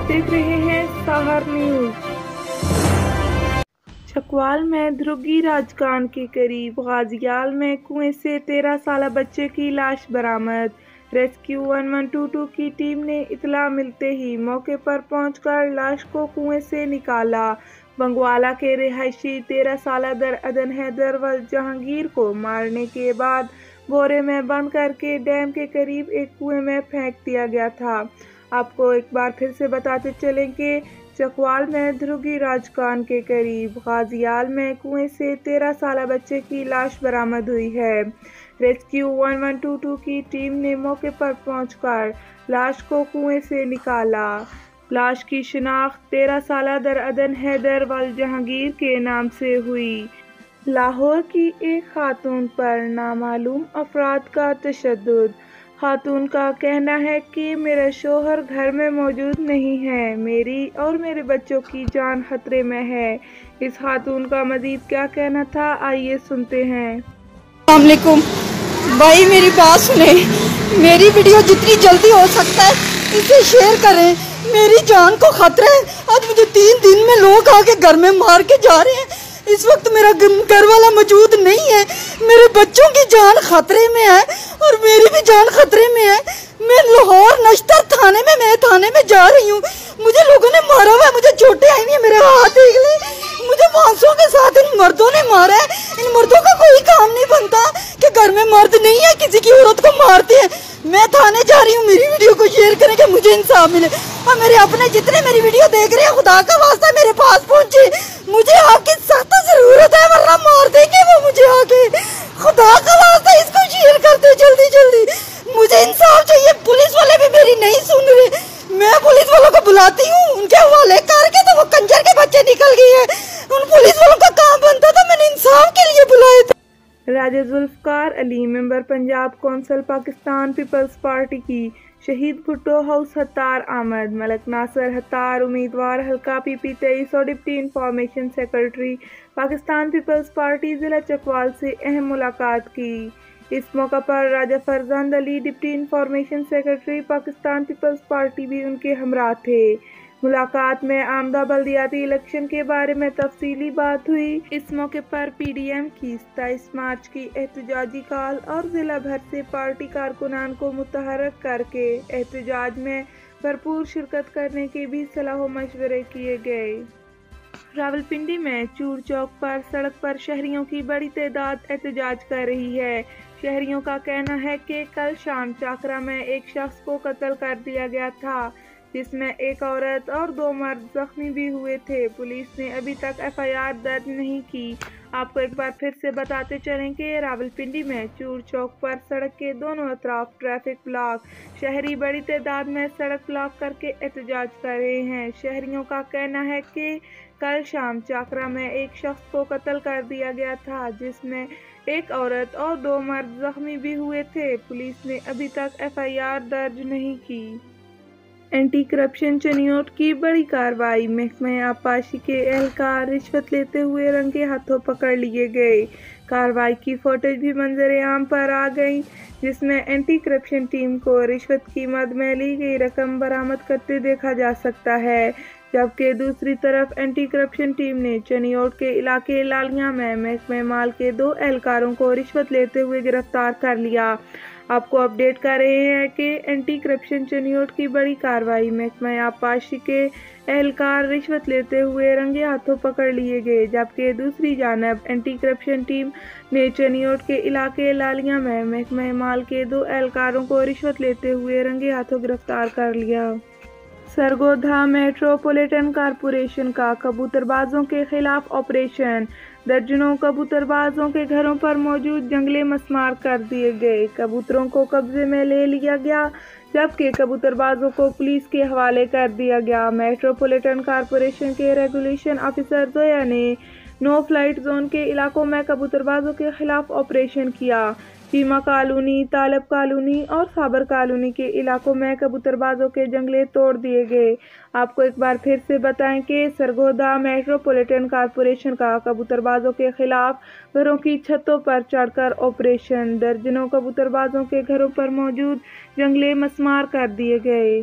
आप देख रहे हैं साहर न्यूज। चकवाल में ध्रुगी राजकान के करीब गाजियाल में कुएं से 13 साला बच्चे की लाश बरामद। रेस्क्यू 1122 की टीम ने इतला मिलते ही मौके पर पहुंचकर लाश को कुएं से निकाला। बंगवाला के रिहायशी 13 साला दरअदन हैदर व जहांगीर को मारने के बाद बोरे में बंद करके डैम के करीब एक कुएं में फेंक दिया गया था। आपको एक बार फिर से बताते चलें कि चकवाल में ध्रुगी राजकान के करीब गाजियाल में कुएं से 13 साला बच्चे की लाश बरामद हुई है। रेस्क्यू 1122 की टीम ने मौके पर पहुंचकर लाश को कुएं से निकाला। लाश की शिनाख्त 13 साला दरअदन हैदर वल जहांगीर के नाम से हुई। लाहौर की एक खातून पर नामालूम अफराद का तशद्दुद। खातून का कहना है कि मेरा शोहर घर में मौजूद नहीं है, मेरी और मेरे बच्चों की जान खतरे में है। इस खातून का मजीद क्या कहना था, आइए सुनते हैं। अस्सलाम वालेकुम भाई, मेरी बात सुने, मेरी वीडियो जितनी जल्दी हो सकता है इसे शेयर करें। मेरी जान को खतरा है। आज मुझे 3 दिन में लोग आके घर में मार के जा रहे हैं। इस वक्त मेरा घर वाला मौजूद नहीं है, मेरे बच्चों की जान खतरे में है और मेरी भी जान खतरे में है। मैं लाहौर नश्तर थाने में जा रही हूँ। मुझे लोगों ने मारा हुआ है, मुझे चोटें आई हुई है, मेरे हाथ देख ले, मुझे फांसों के साथ इन मर्दों ने मारा है। इन मर्दों का कोई काम नहीं बनता कि घर में मर्द नहीं है किसी की औरत को मारते हैं। मैं थाने जा रही हूँ, मेरी वीडियो को शेयर करें कि मुझे इंसाफ मिले। और मेरे अपने जितने मेरी वीडियो देख रहे हैं, खुदा का वास्ता मेरे पास पहुंचे, मुझे आपकी सख्त जरूरत है, वरना मार देंगे वो मुझे आके। खुदा का वास्ता इसको शेयर करते जल्दी जल्दी, मुझे इंसाफ चाहिए। पुलिस वाले भी मेरी नहीं सुन रहे, मैं पुलिस वालों को बुलाती हूँ, उनके हवाले करके तो वो कंजर के बच्चे निकल गए हैं। उन पुलिस वालों का काम बनता था, मैंने इंसाफ के लिए बुलाया था। राजा जुल्फकार अली मेंबर पंजाब कौंसिल पाकिस्तान पीपल्स पार्टी की शहीद भुट्टो हाउस हत्तार आमद। मलक नासर हत्तार उम्मीदवार हल्का PP 23 और deputy information secretary Pakistan Peoples Party ज़िला चकवाल से अहम मुलाकात की। इस मौका पर Raja Farzand Ali deputy information secretary Pakistan Peoples Party भी उनके हमराह थे। मुलाकात में आमदा बल्दियाती इलेक्शन के बारे में तफसीली बात हुई। इस मौके पर PDM की 27 मार्च की एहतजाजी कॉल और जिला भर से पार्टी कारकुनान को मुतहर्रिक करके एहतजाज में भरपूर शिरकत करने के भी सलाह मशवरे किए गए। रावलपिंडी में चूर चौक पर सड़क पर शहरियों की बड़ी तादाद एहतजाज कर रही है। शहरियों का कहना है कि कल शाम चाकरा में एक शख्स को कत्ल कर दिया गया था, जिसमें एक औरत और 2 मर्द जख्मी भी हुए थे। पुलिस ने अभी तक FIR दर्ज नहीं की। आपको एक बार फिर से बताते चलें कि रावलपिंडी में चूर चौक पर सड़क के दोनों अतराफ ट्रैफिक ब्लॉक। शहरी बड़ी तादाद में सड़क ब्लॉक करके एहतजाज कर रहे हैं। शहरियों का कहना है कि कल शाम चाकरा में एक शख्स को कत्ल कर दिया गया था, जिसमें एक औरत और 2 मर्द जख्मी भी हुए थे। पुलिस ने अभी तक FIR दर्ज नहीं की। एंटी करप्शन चनियोट की बड़ी कार्रवाई। महकमे आबपाशी के एहलकार रिश्वत लेते हुए रंगे हाथों पकड़ लिए गए। कार्रवाई की फुटेज भी मंजर आम पर आ गई, जिसमें एंटी करप्शन टीम को रिश्वत की मद में ली गई रकम बरामद करते देखा जा सकता है। जबकि दूसरी तरफ एंटी करप्शन टीम ने चनियोट के इलाके लालिया में महकमे माल के 2 एहलकारों को रिश्वत लेते हुए गिरफ्तार कर लिया। आपको अपडेट कर रहे हैं कि एंटी करप्शन चनियोट की बड़ी कार्रवाई। महकमा आबपाशी के एहलकार रिश्वत लेते हुए रंगे हाथों पकड़ लिए गए, जबकि दूसरी जानब एंटी करप्शन टीम ने चनियोट के इलाके लालिया में महकमा माल के 2 एहलकारों को रिश्वत लेते हुए रंगे हाथों गिरफ्तार कर लिया। सरगोधा मेट्रोपॉलिटन कॉरपोरेशन का कबूतरबाजों के खिलाफ ऑपरेशन। दर्जनों कबूतरबाजों के घरों पर मौजूद जंगले मस्मार कर दिए गए। कबूतरों को कब्जे में ले लिया गया, जबकि कबूतरबाजों को पुलिस के हवाले कर दिया गया। मेट्रोपॉलिटन कॉरपोरेशन के रेगुलेशन ऑफिसर जोया ने नो फ्लाइट जोन के इलाकों में कबूतरबाजों के खिलाफ ऑपरेशन किया। सीमा कॉलोनी, तालब कॉलोनी और साबर कॉलोनी के इलाकों में कबूतरबाजों के जंगले तोड़ दिए गए। आपको एक बार फिर से बताएं कि सरगोधा मेट्रोपॉलिटन कॉरपोरेशन का कबूतरबाजों के खिलाफ घरों की छतों पर चढ़कर ऑपरेशन। दर्जनों कबूतरबाजों के घरों पर मौजूद जंगले मस्मार कर दिए गए।